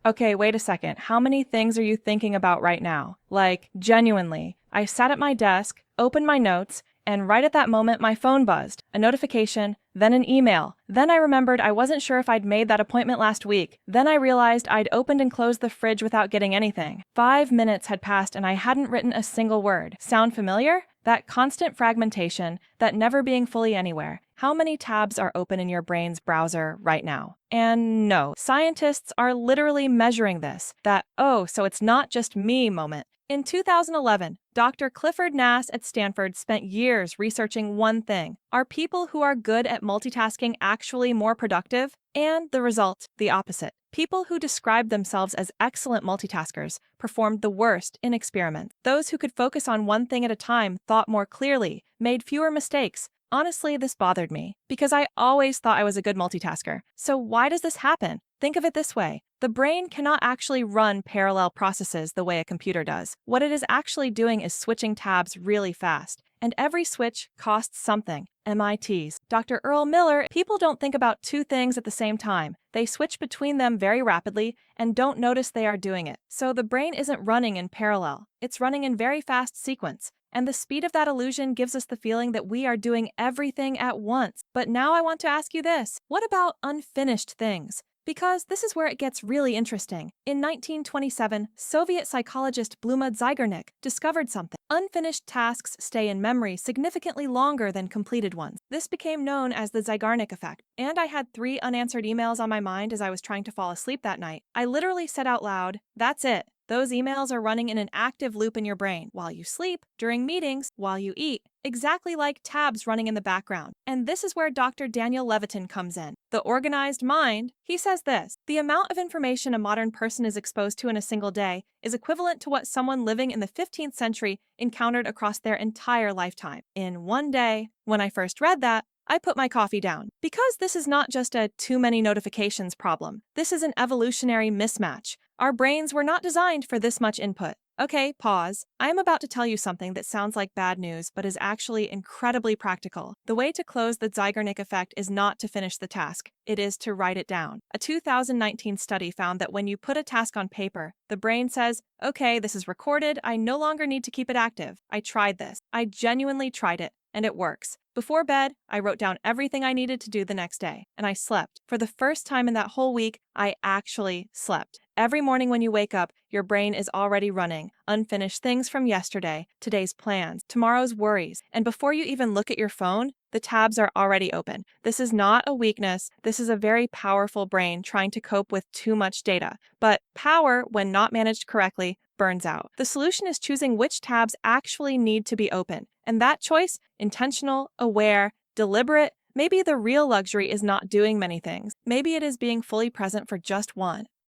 Okay, wait a second. How many things are you thinking about right now? Like, genuinely. I sat at my desk, opened my notes, and right at that moment, my phone buzzed. A notification, then an email. Then I remembered I wasn't sure if I'd made that appointment last week. Then I realized I'd opened and closed the fridge without getting anything. 5 minutes had passed and I hadn't written a single word. Sound familiar? That constant fragmentation, that never being fully anywhere. How many tabs are open in your brain's browser right now? And no, scientists are literally measuring this. That, oh, so it's not just me moment. In 2011, Dr. Clifford Nass at Stanford spent years researching one thing. Are people who are good at multitasking actually more productive? And the result, the opposite. People who described themselves as excellent multitaskers performed the worst in experiments. Those who could focus on one thing at a time thought more clearly, made fewer mistakes. Honestly, this bothered me, because I always thought I was a good multitasker. So why does this happen? Think of it this way. The brain cannot actually run parallel processes the way a computer does. What it is actually doing is switching tabs really fast. And every switch costs something. MIT's Dr. Earl Miller, people don't think about two things at the same time. They switch between them very rapidly and don't notice they are doing it. So the brain isn't running in parallel. It's running in very fast sequence. And the speed of that illusion gives us the feeling that we are doing everything at once. But now I want to ask you this. What about unfinished things? Because this is where it gets really interesting. In 1927, Soviet psychologist Bluma Zeigarnik discovered something. Unfinished tasks stay in memory significantly longer than completed ones. This became known as the Zeigarnik Effect. And I had 3 unanswered emails on my mind as I was trying to fall asleep that night. I literally said out loud, "That's it. Those emails are running in an active loop in your brain while you sleep, during meetings, while you eat, exactly like tabs running in the background." And this is where Dr. Daniel Levitin comes in. The organized mind, he says this: the amount of information a modern person is exposed to in a single day is equivalent to what someone living in the 15th century encountered across their entire lifetime. In one day, when I first read that, I put my coffee down. Because this is not just a too many notifications problem. This is an evolutionary mismatch. Our brains were not designed for this much input. Okay, pause. I am about to tell you something that sounds like bad news, but is actually incredibly practical. The way to close the Zeigarnik effect is not to finish the task. It is to write it down. A 2019 study found that when you put a task on paper, the brain says, okay, this is recorded. I no longer need to keep it active. I tried this. I genuinely tried it. And it works. Before bed, I wrote down everything I needed to do the next day, and I slept. For the first time in that whole week, I actually slept. Every morning when you wake up, your brain is already running. Unfinished things from yesterday, today's plans, tomorrow's worries, and before you even look at your phone, the tabs are already open. This is not a weakness. This is a very powerful brain trying to cope with too much data. But power, when not managed correctly, burns out. The solution is choosing which tabs actually need to be open. And that choice, intentional, aware, deliberate, maybe the real luxury is not doing many things. Maybe it is being fully present for just one.